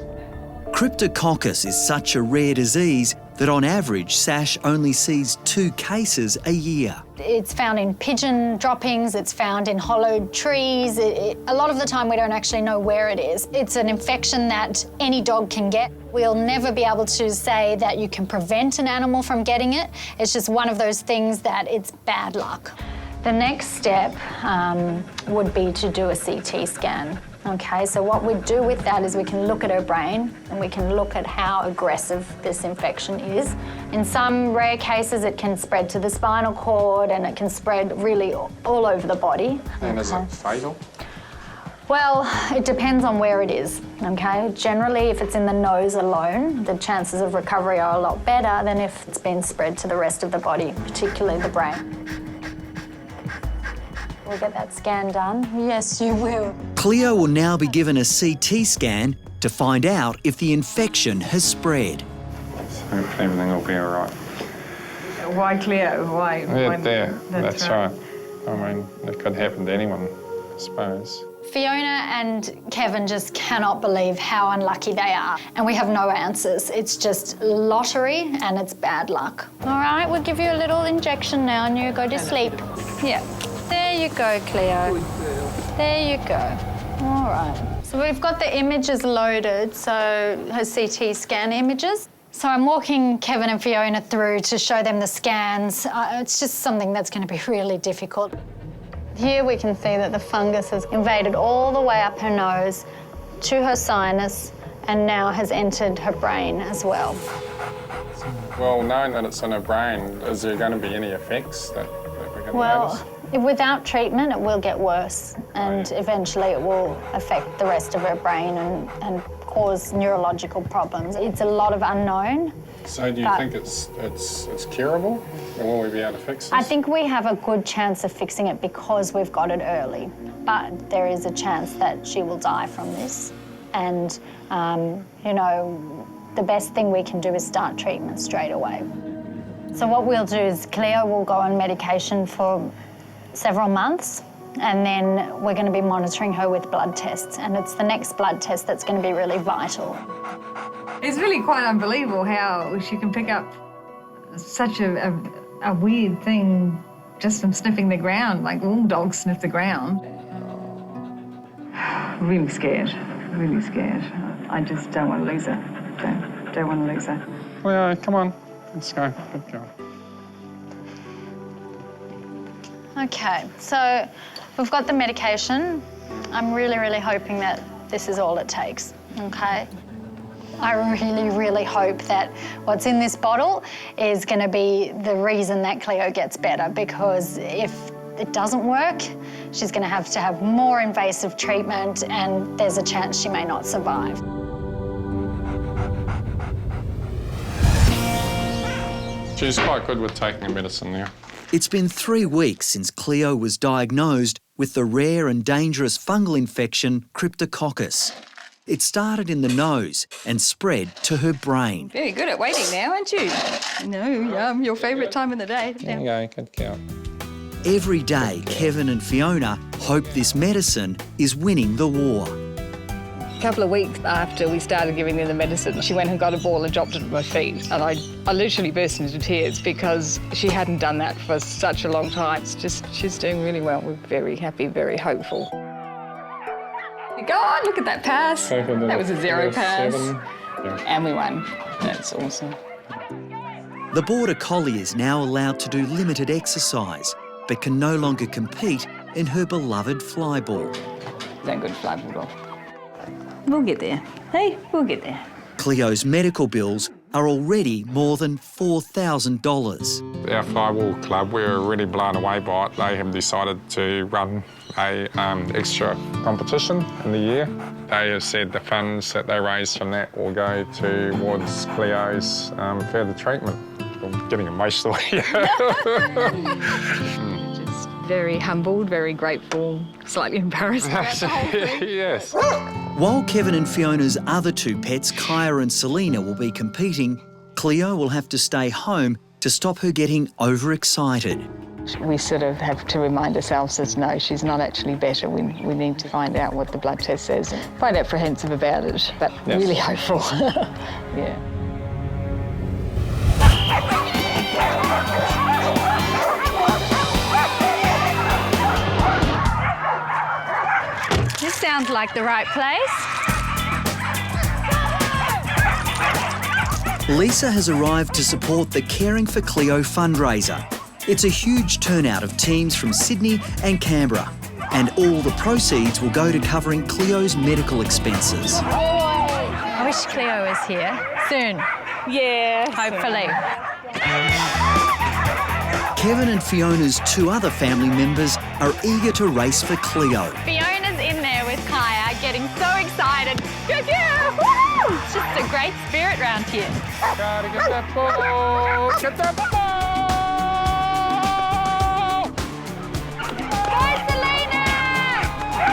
Cryptococcus is such a rare disease that on average SASH only sees 2 cases a year. It's found in pigeon droppings, it's found in hollowed trees. A lot of the time we don't actually know where it is. It's an infection that any dog can get. We'll never be able to say that you can prevent an animal from getting it. It's just one of those things that it's bad luck. The next step would be to do a CT scan. Okay, so what we do with that is we can look at her brain and we can look at how aggressive this infection is. In some rare cases, it can spread to the spinal cord and it can spread really all over the body. And is it fatal? Well, it depends on where it is, okay? Generally, if it's in the nose alone, the chances of recovery are a lot better than if it's been spread to the rest of the body, particularly the brain. We'll get that scan done. Yes, you will. Cleo will now be given a CT scan to find out if the infection has spread. Hopefully everything will be all right. Why Cleo? Why? Yeah, there. That's right. I mean, it could happen to anyone, I suppose. Fiona and Kevin just cannot believe how unlucky they are, and we have no answers. It's just lottery and it's bad luck. All right, we'll give you a little injection now and you go to sleep. Yeah. There you go, Cleo. There you go. All right. So we've got the images loaded, so her CT scan images. So I'm walking Kevin and Fiona through to show them the scans. It's just something that's going to be really difficult. Here we can see that the fungus has invaded all the way up her nose to her sinus and now has entered her brain as well. Well, knowing that it's in her brain, is there going to be any effects that we're going to Well, without treatment, it will get worse, and eventually it will affect the rest of her brain and cause neurological problems. It's a lot of unknown. So do you think it's curable, or will we be able to fix this? I think we have a good chance of fixing it because we've got it early, but there is a chance that she will die from this. And, you know, the best thing we can do is start treatment straight away. So what we'll do is Cleo will go on medication for several months, and then we're going to be monitoring her with blood tests, and it's the next blood test that's going to be really vital. It's really quite unbelievable how she can pick up such a weird thing just from sniffing the ground, like all dogs sniff the ground. Really scared, really scared. I just don't want to lose her. Don't want to lose her. Cleo, come on, let's go. Good girl. Okay, so we've got the medication. I'm really, really hoping that this is all it takes, okay? I really, really hope that what's in this bottle is going to be the reason that Cleo gets better, because if it doesn't work, she's going to have more invasive treatment, and there's a chance she may not survive. She's quite good with taking the medicine now. It's been 3 weeks since Cleo was diagnosed with the rare and dangerous fungal infection Cryptococcus. It started in the nose and spread to her brain. Very good at waiting now, aren't you? No, your favourite time of the day. There you go, good girl. Every day, Kevin and Fiona hope this medicine is winning the war. A couple of weeks after we started giving her the medicine, she went and got a ball and dropped it at my feet. And I literally burst into tears because she hadn't done that for such a long time. It's just, she's doing really well. We're very happy, very hopeful. God, look at that pass. That was a 0 pass. And we won. That's awesome. The border collie is now allowed to do limited exercise, but can no longer compete in her beloved flyball. That good flyball dog. We'll get there. Hey, we'll get there. Cleo's medical bills are already more than $4,000. Our flyball club, we were really blown away by it. They have decided to run a extra competition in the year. They have said the funds that they raise from that will go towards Cleo's further treatment. I'm getting emotional here. Just very humbled, very grateful, slightly embarrassed about the whole thing. Yes. While Kevin and Fiona's other 2 pets, Kaya and Selena, will be competing, Cleo will have to stay home to stop her getting overexcited. We sort of have to remind ourselves that no, she's not actually better. We need to find out what the blood test says and quite apprehensive about it, but really hopeful. Yeah. This sounds like the right place. Lisa has arrived to support the Caring for Cleo fundraiser. It's a huge turnout of teams from Sydney and Canberra, and all the proceeds will go to covering Cleo's medical expenses. I wish Cleo was here soon. Yeah. Hopefully. Kevin and Fiona's 2 other family members are eager to race for Cleo. Fiona's in there with Kaya, getting so excited. Woo! It's just a great spirit round here. Gotta get that ball! Get that ball!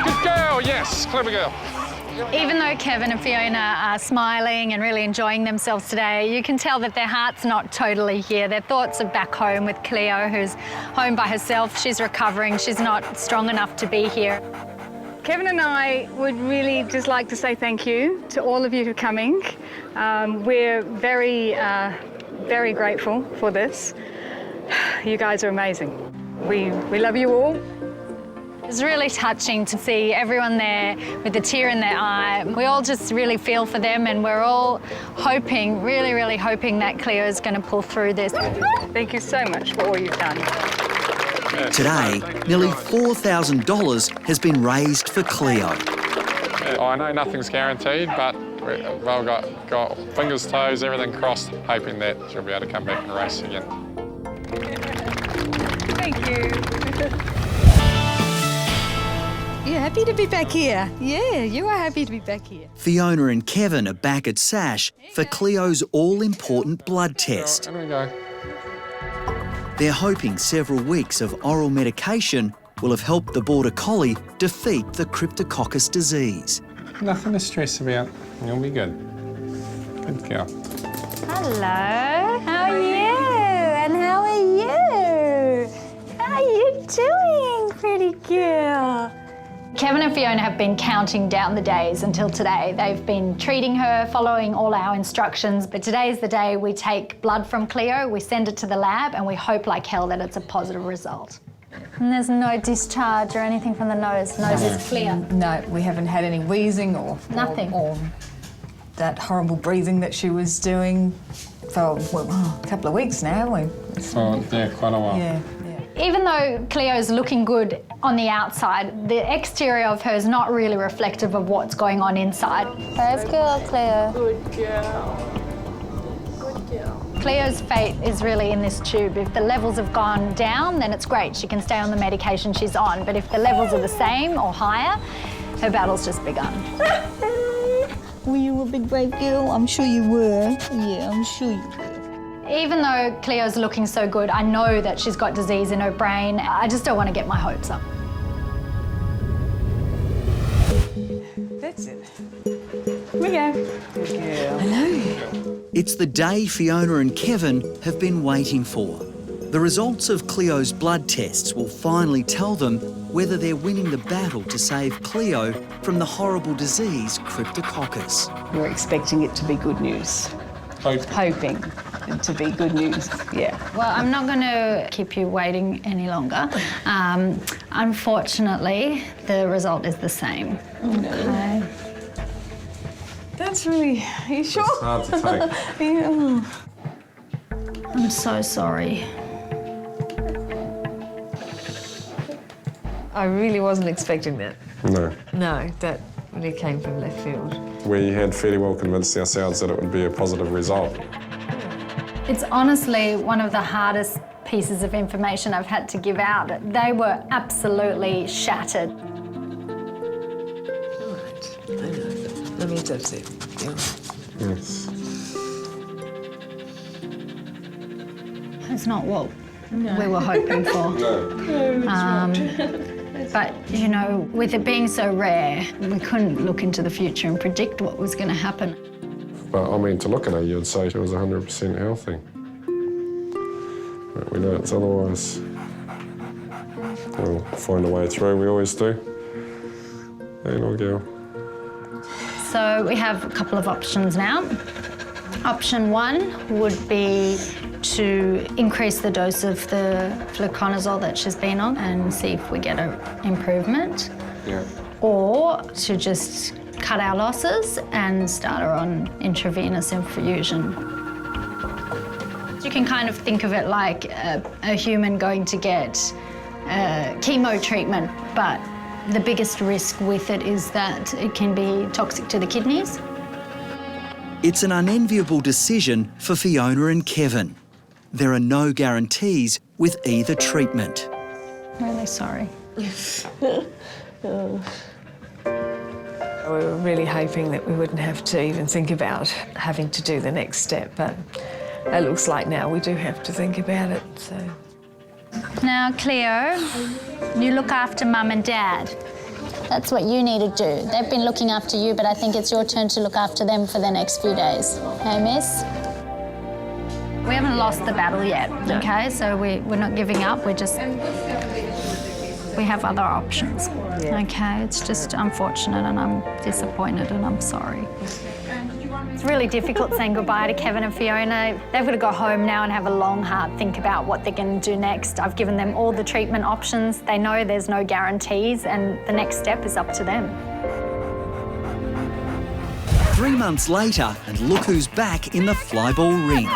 Good girl, yes, clever girl. Even though Kevin and Fiona are smiling and really enjoying themselves today, you can tell that their heart's not totally here. Their thoughts are back home with Cleo, who's home by herself. She's recovering. She's not strong enough to be here. Kevin and I would really just like to say thank you to all of you for coming. We're very, very grateful for this. You guys are amazing. We love you all. It's really touching to see everyone there with a tear in their eye. We all just really feel for them, and we're all hoping, really, really hoping that Cleo is going to pull through this. Thank you so much for all you've done. Today, nearly $4,000 has been raised for Cleo. I know nothing's guaranteed, but we've got fingers, toes, everything crossed, hoping that she'll be able to come back and race again. Thank you. You're happy to be back here. Yeah, you are happy to be back here. Fiona and Kevin are back at Sash for Cleo's all-important blood test. There we go. They're hoping several weeks of oral medication will have helped the Border Collie defeat the Cryptococcus disease. Nothing to stress about. You'll be good. Good girl. Hello, how are you? And how are you? How are you doing, pretty girl? Kevin and Fiona have been counting down the days until today. They've been treating her, following all our instructions, but today's the day we take blood from Cleo, we send it to the lab, and we hope like hell that it's a positive result. And there's no discharge or anything from the nose. Nose is clear. No, we haven't had any wheezing or nothing. Or that horrible breathing that she was doing for a couple of weeks now. Yeah, quite a while. Yeah. Even though Cleo's looking good on the outside, the exterior of her is not really reflective of what's going on inside. Brave girl, Cleo. Good girl. Good girl. Cleo's fate is really in this tube. If the levels have gone down, then it's great. She can stay on the medication she's on. But if the levels are the same or higher, her battle's just begun. Were you a big brave girl? I'm sure you were. Yeah, I'm sure you were. Even though Cleo's looking so good, I know that she's got disease in her brain. I just don't want to get my hopes up. That's it. Here we go. Good girl. Hello. It's the day Fiona and Kevin have been waiting for. The results of Cleo's blood tests will finally tell them whether they're winning the battle to save Cleo from the horrible disease Cryptococcus. We're expecting it to be good news. Hoping it to be good news, yeah. Well, I'm not going to keep you waiting any longer. Unfortunately, the result is the same. Okay. That's really... Are you sure? It's hard to take. Yeah. I'm so sorry. I really wasn't expecting that. No. No, that really came from left field. We had fairly well convinced ourselves that it would be a positive result. It's honestly one of the hardest pieces of information I've had to give out. They were absolutely shattered. Right, I know. That means that's it. Yeah. Yes. It's not what we were hoping for. But, you know, with it being so rare, we couldn't look into the future and predict what was going to happen. But, I mean, to look at her, you'd say she was 100% healthy. But we know it's otherwise. We'll find a way through, we always do. Hey, little girl. So we have a couple of options now. Option one would be to increase the dose of the fluconazole that she's been on and see if we get an improvement. Yeah. Or to just cut our losses and start her on intravenous infusion. You can kind of think of it like a human going to get chemo treatment, but the biggest risk with it is that it can be toxic to the kidneys. It's an unenviable decision for Fiona and Kevin. There are no guarantees with either treatment. Really sorry. We were really hoping that we wouldn't have to even think about having to do the next step, but it looks like now we do have to think about it, so. Now, Cleo, you look after Mum and Dad. That's what you need to do. They've been looking after you, but I think it's your turn to look after them for the next few days. Hey, miss? We haven't lost the battle yet, okay? So we're not giving up, we have other options, okay? It's just unfortunate and I'm disappointed and I'm sorry. It's really difficult saying goodbye to Kevin and Fiona. They've got to go home now and have a long, hard think about what they're going to do next. I've given them all the treatment options. They know there's no guarantees and the next step is up to them. 3 months later, and look who's back in the flyball ring.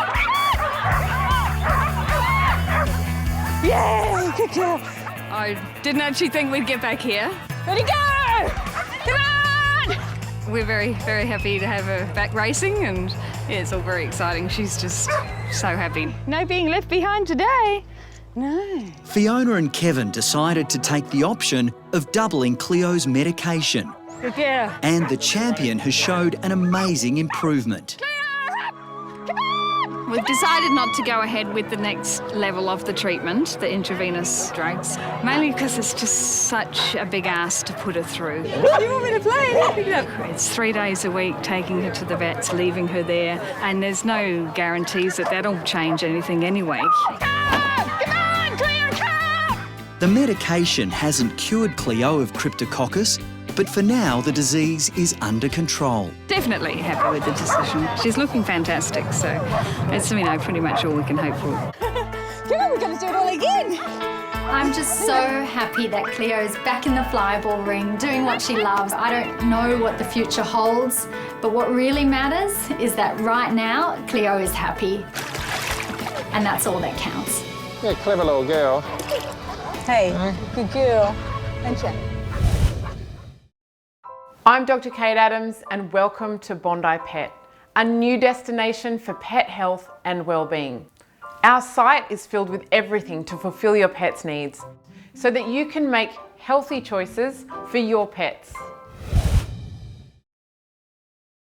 Yay, good girl. I didn't actually think we'd get back here. Ready, go! Come on! We're very, very happy to have her back racing, and yeah, it's all very exciting. She's just so happy. No being left behind today. No. Fiona and Kevin decided to take the option of doubling Cleo's medication. Good girl. And the champion has showed an amazing improvement. We've decided not to go ahead with the next level of the treatment, the intravenous drugs, mainly because it's just such a big ask to put her through. Do you want me to play? It's 3 days a week, taking her to the vets, leaving her there, and there's no guarantees that that'll change anything anyway. Come on, Cleo, come! The medication hasn't cured Cleo of cryptococcus, but for now the disease is under control. Definitely happy with the decision. She's looking fantastic, so it's, you know, pretty much all we can hope for. Come on, we're going to do it all again. I'm just so happy that Cleo's back in the flyball ring, doing what she loves. I don't know what the future holds, but what really matters is that right now, Cleo is happy. And that's all that counts. Yeah, clever little girl. Hey, good girl. Thank you. I'm Dr. Kate Adams and welcome to Bondi Pet, a new destination for pet health and well-being. Our site is filled with everything to fulfill your pet's needs so that you can make healthy choices for your pets.